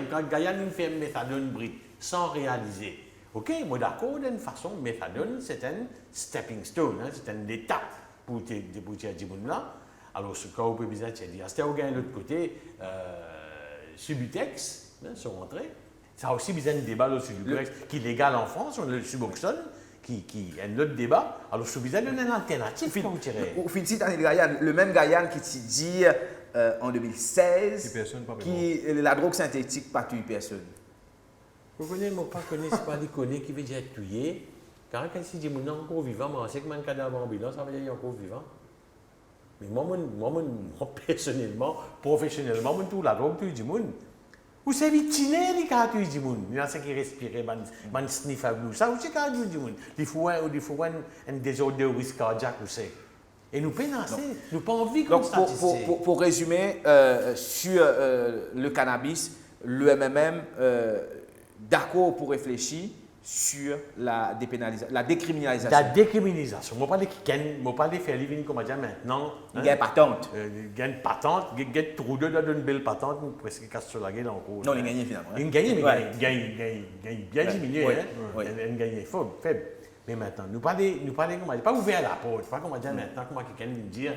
quand Gaïan une fait méthadone brut sans réaliser, ok, moi d'accord, d'une façon, méthadone, c'est un stepping stone, hein, c'est une étape pour te déboucher à là. Alors, ce cas, on peut bien dire, c'était au gain de l'autre côté, Subutex, hein, sont rentrés. Ça a aussi besoin de débat, le Subutex, qui est légal en France, on a le Suboxone, qui est un autre débat. Alors, je besoin d'une alternative, comme tirer. Au fin de Gaïan, le même Gaïan qui te dit en 2016 que la drogue synthétique pas tue personne. Vous connaissez, moi, pas connaître, c'est pas les connaître qui veut dire tuer. Car quand si je dis mon encore vivant, moi, c'est que mon cadavre ambulance, ça veut dire encore vivant. Mais moi, personnellement, professionnellement, moi, tout la drogue tue du monde. Vous savez, tiner les cas tue du monde. Il y a ceux qui respirent, man sniff à vous. Ça aussi, cas tue du monde. Il faut un désordre de risque cardiaque aussi. Et nous pénasser, nous pas envie comme statistique. Pour résumer, sur le cannabis, le MMM d'accord pour réfléchir sur la décriminalisation. La décriminalisation. Moi, pas de faire living comme on dit maintenant. Il y a une patente. Il y a une patente, il y a trop de une belle patente, nous presque casse sur la gueule encore. Non, il gagne finalement. Il gagne, mais il gagne bien diminué. Il gagne faible. Mais maintenant, nous parlons comme on dit, pas ouvert la porte, pas comme on dit maintenant, comment quelqu'un nous dire,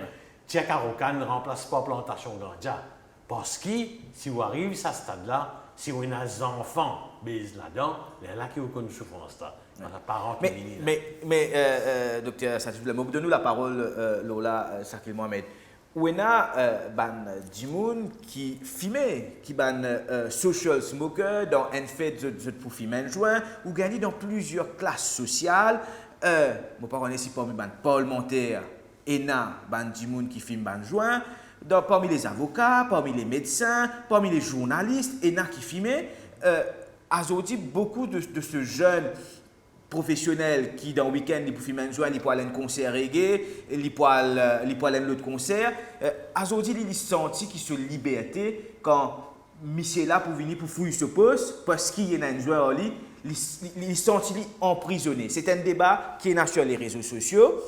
Tia Carocan ne remplace pas plantation ganja. Parce que si vous arrivez à ce stade-là, si vous avez des enfants baisent là-dedans, il y a là qui ont une souffrance. Mais docteur Satif, donne-nous la parole, Lola Sakil Mohamed. Où il y a des gens qui fument, qui sont social smoker, dans un fait de pour fumer un joint, ou gagner dans plusieurs classes sociales. Je ne sais pas si parmi Paul Monterre, ENA, des gens qui fument un joint. Parmi les avocats, parmi les médecins, parmi les journalistes, ENA qui fument, aujourd'hui, beaucoup de ce jeune professionnel qui, dans le week-end, il peut fumer un joint, il peut aller à un concert reggae, il peut aller à un autre concert, aujourd'hui, il senti qu'il se liberté quand monsieur là pour venir pour fouiller ce poste, parce qu'il y a un joint en lui, il senti emprisonné. C'est un débat qui est sur les réseaux sociaux.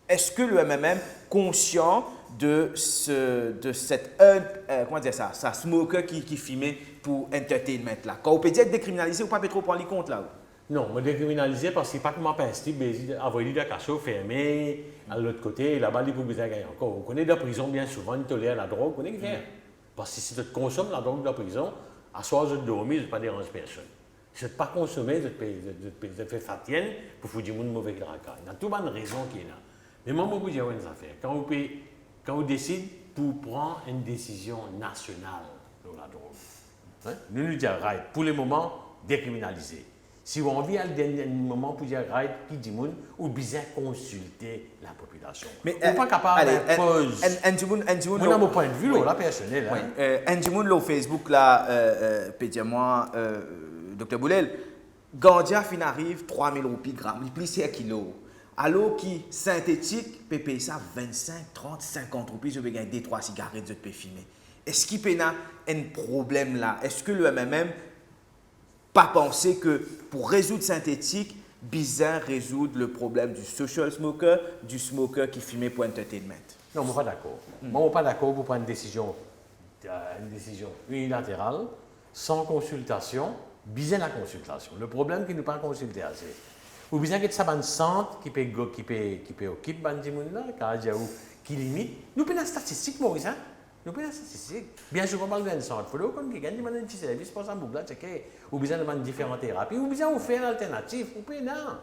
Est-ce que le MMM conscient de cette comment dire ça smoker qui filmait pour entertainment là. Quand on peut dire décriminaliser ou pas trop prendre les comptes là. Non, mais décriminaliser parce que pas comment penser, mais avoir des cachot fermé à l'autre côté, là-bas il faut besoin gagner encore. On connaît de la prison bien souvent, ils tolèrent la drogue, on connaît qui fait. Parce que si tu consommes la drogue de la prison, à soir je dormir, je ne pas déranger personne. Si tu ne pas consommer, je te fais fatienne pour foutre du monde mauvais graka. Il y a toute bonne raison qui est là. Mais moi, je vous dis une affaire. Quand on décide pour prendre une décision nationale sur la drogue, hein, nous disons, right, pour le moment, décriminaliser. Si on envie à un moment pour dire, right, qui dit monde, ou bien consulter la population. Mais on n'est pas capable de pause. Moi, mon point de vue, là, personnel. Un au Facebook, là, moi, Dr. Boulel, Gandia fin arrive 3000 roupies gramme, il plie 1 kilos. Alors qui synthétique, peut payer ça 25, 30, 50 roupies, je vais gagner 2-3 cigarettes, je peux fumer. Est-ce qu'il y a un problème là? Est-ce que le MMM pas penser que pour résoudre synthétique, bizarre résoudre le problème du social smoker, du smoker qui fumait pour entertainment? Non, je ne suis pas d'accord. Moi, je ne suis pas d'accord pour prendre une décision unilatérale, sans consultation, bizarre la consultation. Le problème, c'est qu'il ne pas consulter assez. Ou bien que ça un centre qui peut occuper bandi là, qui limite. Nous prenons la statistique, Maurice. Nous prenons la statistique. Bien sûr, on parle d'un centre. Il faut comme quelqu'un qui m'a dit un petit service pour ça, ou bien de différentes thérapies, ou bien on fait une alternative. Ou bien non.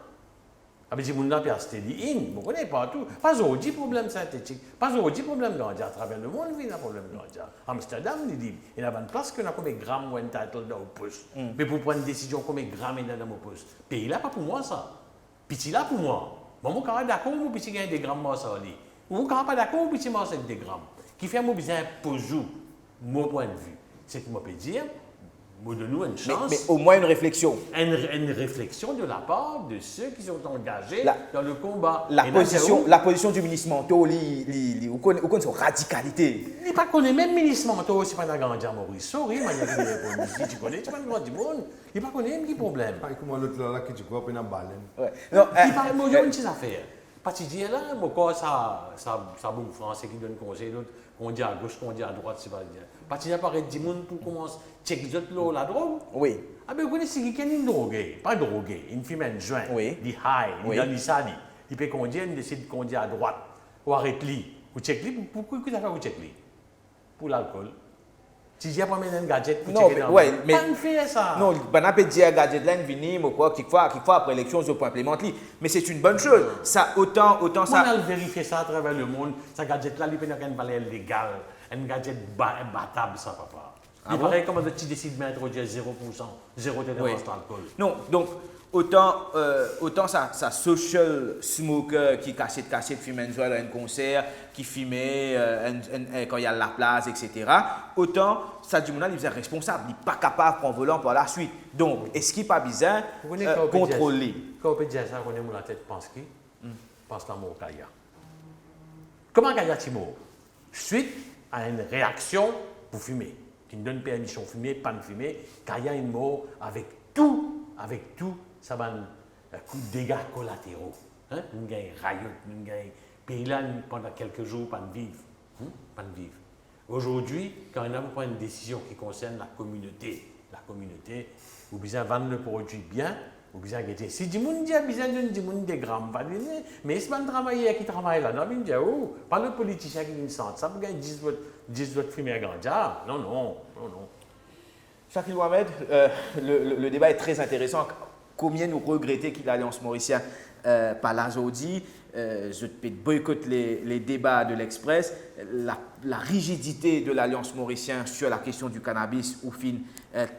Avec des gens qui ont vous connaissez pas tout. Pas aujourd'hui problème synthétique, pas aujourd'hui problème ganja. À travers le monde, il y a un problème ganja. Amsterdam, il y a une place que nous avons combien de grammes ou un title dans le poste. Mais pour prendre une décision, combien de grammes dans le poste. Pays là, pas pour moi ça. Petit là pour moi. Bon, mon carré d'accord, mon petit gagne des grammes, moi ça dit. Mon carré pas d'accord, mon petit moi c'est des grammes. Qui fait mon besoin poser mon point de vue. C'est que moi peux dire. Donne-nous une chance. Mais au moins une réflexion. Une réflexion de la part de ceux qui sont engagés dans le combat. La position du ministre Manteau, vous connaissez son radicalité. Il ne pas connaît même ministre Manteau, c'est pas un grand diable Maurice. Sorry, tu connais, tu pas un grand diable. Il ne pas connaît même qui problème. Pas comme l'autre là qui dit quoi, il y a une balle. Il parle de une petite affaire. Parce que là, mon corps, ça bon français qui donne conseil, l'autre, on dit à gauche, on dit à droite, c'est pas dire. Parce que paraît du monde pour commencer à checker la drogue. Oui. Ah ben, vous connaissez qui est une droguée, pas droguée, une fille met un joint, Oui. dit high, Oui. il donne ça, il peut conduire, il décide de conduire à droite, ou arrête-lui, ou check-lui, pourquoi vous avez fait check-lui? Pour l'alcool. Si j'ai pas mis un gadget pour Non, checker mais, ouais, mais pas une fait ça. non, on peut dire gadget là, venir, mais quoi, quelquefois après l'élection, je peux implémenter. Mais c'est une bonne chose. Ça, autant On ça. a vérifié ça à travers le monde. Ce gadget-là, il peut pas une valeur légale. Un gadget battable, ça, papa. Ah Il bon? paraît comment tu décides de mettre 0%, 0 de Oui. d'alcool. Non, donc autant ça social smoker qui cachait fume un joint à un concert, qui fumait quand il y a la place, etc. Autant ça du monde il est responsable, il n'est pas capable de prendre volant par la suite. Donc, est-ce qu'il n'est pas bizarre contrôler? Quand on peut dire ça, on est la tête pense qui? Pense la mort Kaya. Comment Kaya Timo? Suite à une réaction pour fumer, qui nous donne permission de fumer, pas de fumer, Kaya est mort avec tout, ça va un coup de dégâts collatéraux. Hein? Nous gagnons rayotte, nous gagnons pays là pendant quelques jours, pas de vivre. Pas de vivre. Aujourd'hui, quand on prend une décision qui concerne la communauté, ou bien vendre le produit bien, ou bien dire, si du monde dit besoin des grammes, mais c'est pas un travailleur qui travaille là, non, il dit, oh, pas le politicien qui nous sent, ça vous gagne 10 votes fumés à Gandja. Non. Shakil Mohamed, le débat est très intéressant. Combien nous regrettons que l'Alliance mauricienne par l'Azodi, je peux boycotter les débats de l'Express, la rigidité de l'Alliance mauricienne sur la question du cannabis, ou fin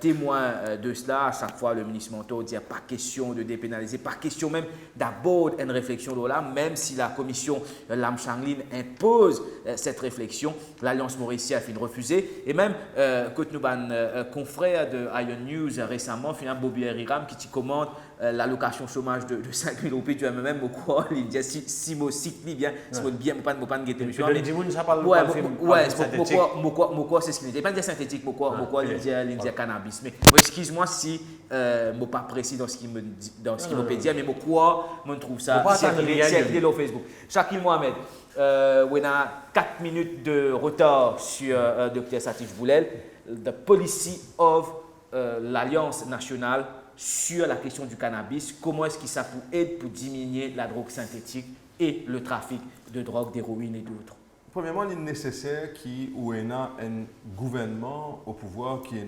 témoin de cela. À chaque fois, le ministre Monteau dit pas question de dépénaliser, pas question même d'aborder une réflexion là, même si la commission Lam Changlin impose cette réflexion, l'Alliance mauricienne a refusé. Et même, quand nous avons confrère de Iron News récemment, finalement, Bobby Riram qui commande l'allocation chômage de 5 000 roupies, tu as même au quoi, il dit si moi cite bien, si moi bien, pas de guetter monsieur. Ouais, c'est ce qu'il dit. Pas dire synthétique, pourquoi il dit cannabis. Mais excuse-moi si je pas précis dans ce qu'il me dit, dans ce qu'il me dit, mais pourquoi je trouve ça circulé sur Facebook. Shakil Mohamed, on a 4 minutes de retard sur Dr Satif Boulel, the policy of l'Alliance nationale sur la question du cannabis. Comment est-ce que ça peut aider pour diminuer la drogue synthétique et le trafic de drogue, d'héroïne et d'autres? Premièrement, il est nécessaire qu'il y ait un gouvernement au pouvoir qui ait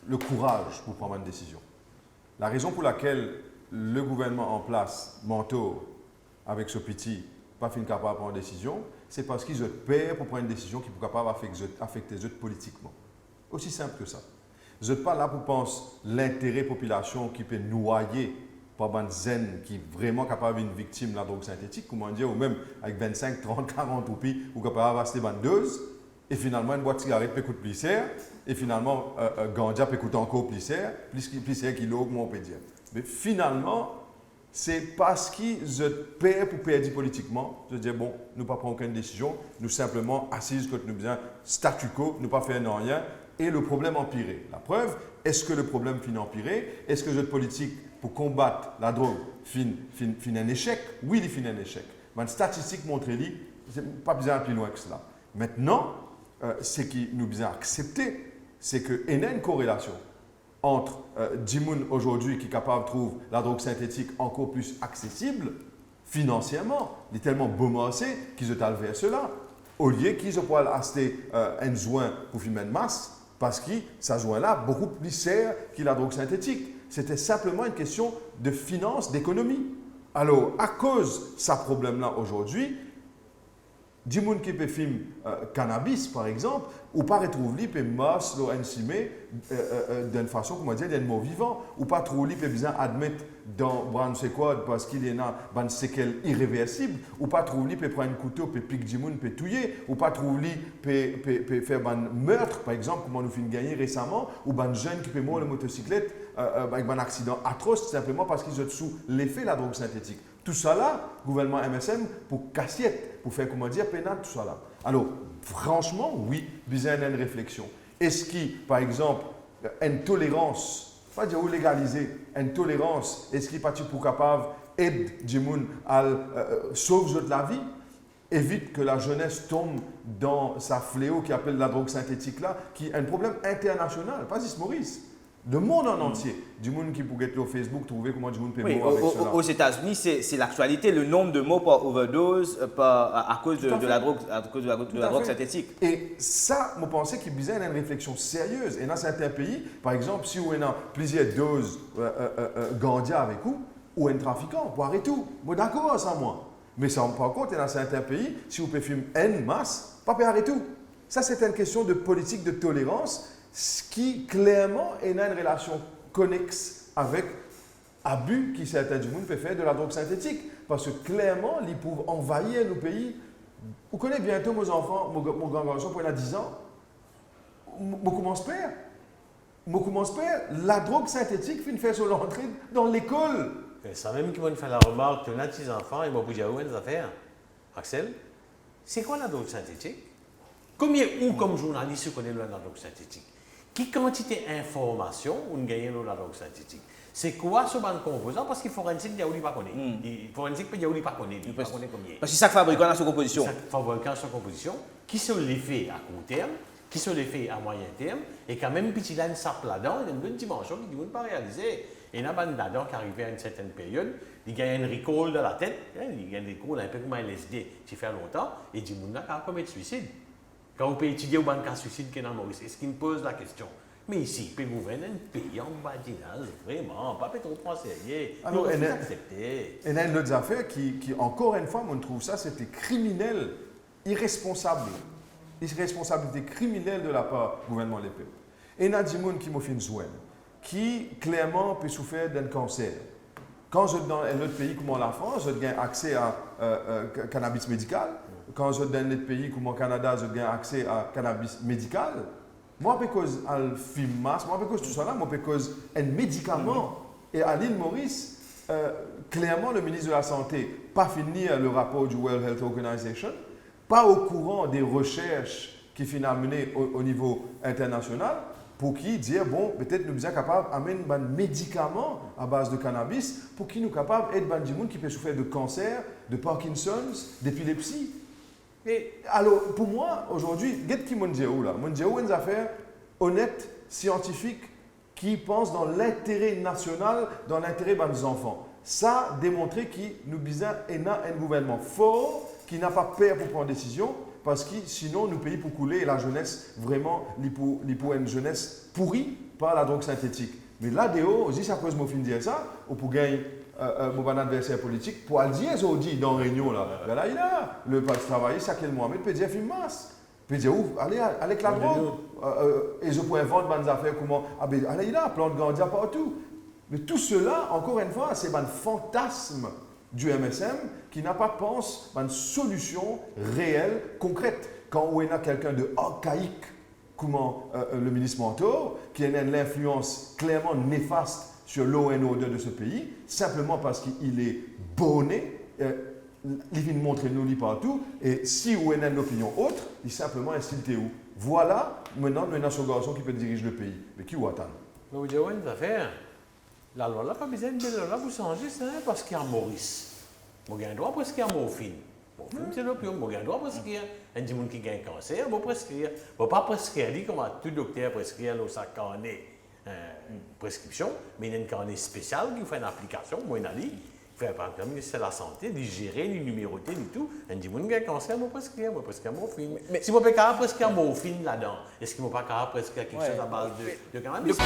le courage pour prendre une décision. La raison pour laquelle le gouvernement en place, Manteau, avec ce petit, pas fin capable de prendre une décision, c'est parce qu'ils ont peur pour prendre une décision qui est capable d'affecter les autres politiquement. Aussi simple que ça. Vous n'êtes pas là pour penser l'intérêt population qui peut noyer par une zen qui est vraiment capable d'être une victime de la drogue synthétique, comment dire, ou même avec 25, 30, 40 roupies, ou capable d'acheter une dose, et finalement une boîte de cigarette peut coûter plus cher, et finalement ganja peut coûter encore plus cher qu'il augmente, on peut dire. Mais finalement, c'est parce qu'ils ont peur pour perdre politiquement, de dire bon, nous ne pas prendre aucune décision, nous simplement assises quand nous besoin statu quo, nous pas faire rien, et le problème empiré. La preuve, est-ce que le problème finit empiré? Est-ce que notre politique pour combattre la drogue finit un échec? Oui, il finit un échec. Mais les statistiques montrent qu'il n'est pas besoin de plus loin que cela. Maintenant, ce qui nous besoin accepter, c'est qu'il y a une corrélation entre Dimoun aujourd'hui qui est capable de trouver la drogue synthétique encore plus accessible financièrement. Il est tellement bomassé qu'ils ont vers cela. Au lieu qu'ils aient acheté un joint pour fumer une masse, parce que ça joint-là beaucoup plus cher que la drogue synthétique. C'était simplement une question de finance, d'économie. Alors, à cause de ce problème-là aujourd'hui, des gens qui peut fumer cannabis, par exemple, ou pas retrouver les masse d'une façon, comment dire, d'un mot vivant, ou pas trouver les besoin admettre dans ne sais quoi parce qu'il y a une séquelle irréversible, ou pas trouver les prendre un couteau, peut piquer des gens, peut tuer, ou pas trouver peut faire un meurtre, par exemple, comme nous avons gagné récemment, ou un jeune qui peut mourir en motocyclette avec un accident atroce simplement parce qu'ils sont sous l'effet de la drogue synthétique. Tout ça là, gouvernement MSM, pour cassiette, pour faire, comment dire, pénal, tout ça là. Alors, franchement, oui, besoin d'une réflexion. Est-ce qu'il, par exemple, une tolérance, pas dire légaliser, une tolérance, est-ce qu'il n'est pas pour capable aide les gens à sauver la vie, évite que la jeunesse tombe dans sa fléau qui appelle la drogue synthétique là, qui est un problème international, pas juste Maurice. Le monde en entier. Du monde qui pourrait être au Facebook, trouver comment du monde peut Oui, mourir avec cela. aux États-Unis, c'est l'actualité, le nombre de morts par overdose à cause de la drogue, synthétique. Et ça, je pense qu'il y a besoin d'une réflexion sérieuse. Et dans certains pays, par exemple, si on a plusieurs doses ganja avec vous, ou un trafiquant, pour arrêter tout. Moi, d'accord avec ça, moi. Mais ça, par contre, dans certains pays, si vous pouvez fumer en masse, pas pour arrêter tout. Ça, c'est une question de politique de tolérance, ce qui clairement est une relation connexe avec abus qui certains du monde peuvent faire de la drogue synthétique. Parce que clairement, ils peuvent envahir nos pays. Vous connaissez bientôt mes enfants, mon grand garçon, pour il a 10 ans. Je commence par. La drogue synthétique fait une faire sur l'entrée dans l'école. Et ça même qui m'a fait la remarque, tu as des enfants, ils m'ont dit, où est-ce affaires? Axel, c'est quoi la drogue synthétique? Combien, ou comme journaliste, vous connaissez la drogue synthétique? Qui quantité d'informations on gagne la drogue synthétique? C'est quoi ce ban composant? Parce qu'il forensique, il n'y a pas connaître. Forensique, il n'y a pas connaître. Parce que c'est ça que fabricant dans sa composition. C'est ça fabricant son composition, qui se les fait à court terme, qui se les fait à moyen terme, et quand même, petit là, une sape là-dedans, il y a une bonne dimension qui ne peut pas réaliser. Et il y a un là-dedans qui arrive à une certaine période, il gagne un recall de la tête, il gagne des recall un peu comme un LSD qui fait longtemps, et il dit, il a commis suicide. Quand on peut étudier au cas de suicide qui est dans Maurice, est-ce qu'il me pose la question? Mais ici, il peut gouverner un pays en badinage, vraiment, pas trop français. Alors, il faut accepter. Et il y a une autre affaire qui, encore une fois, on trouve ça, c'était criminel, irresponsable. Irresponsabilité criminelle de la part du gouvernement de l'EPE. Et il y a des gens qui m'ont fait une soin, qui clairement peut souffrir d'un cancer. Quand je suis dans un autre pays comme la France, je gagne accès à cannabis médical. Quand je suis dans un autre pays comme le Canada, je gagne accès à cannabis médical. Moi, parce que film masse, moi, parce que tout ça là, moi, parce un médicament. Et à l'île Maurice, clairement, le ministre de la Santé, pas fini le rapport du World Health Organization, pas au courant des recherches qui finissent menées au niveau international, pour qui dire, bon, peut-être nous sommes capables d'amener un médicament à base de cannabis, pour qui nous sommes capables d'aider des gens qui peuvent souffrir de cancer, de Parkinson's, d'épilepsie. Et alors, pour moi, aujourd'hui, qu'est-ce qui m'a dit là? M'a dit une affaire honnête, scientifique, qui pense dans l'intérêt national, dans l'intérêt des enfants. Ça a démontré que nous avons un gouvernement fort qui n'a pas peur pour prendre des décisions, parce que sinon, nous payons pour couler et la jeunesse, vraiment, pour une jeunesse pourrie par la drogue synthétique. Mais là-dedans, aussi, ça cause mon fin de dire ça, ou pour gagner mon adversaire politique, pour aller dire, ils dit dans la réunion, là, ben là, il a le pas de travailler, ça qu'elle Mohamed peut dire, film masse. Peut dire, ouf, allez, avec la drogue. Et je peux inventer des affaires, comment, ah ben, allez, il a, plan de Gandia partout. Mais tout cela, encore une fois, c'est un fantasme du MSM qui n'a pas pensé à une solution réelle, concrète. Quand on a quelqu'un de archaïque, comme le ministre Mentor, qui a l'influence clairement néfaste sur l'ONO de ce pays, simplement parce qu'il est bonné, il vient montrer nous partout, et si on a une opinion autre, il simplement insulté où. Voilà, maintenant, nous avons ce garçon qui peut diriger le pays. Mais qui ou attend? Mais vous dites, oui, une affaire. La loi n'a pas besoin de la vous changer, c'est parce qu'il y a Maurice. Moi, j'ai un droit presque à morphine. Morphine, c'est l'opium. Moi, j'ai un droit prescrire. Un des gens qui a un cancer, moi prescrire. Moi, pas prescrire, dit comme tout docteur prescrire sa carnet prescription, mais il y a une carnet spéciale qui fait une application, moi, une ali. Par exemple, c'est la santé, de gérer, les numéroter, et tout. Un des gens qui a un cancer, moi prescrire morphine. Mais si moi, je peux pas prescrire morphine là-dedans, est-ce qu'il ne peut pas prescrire quelque chose à base de cannabis?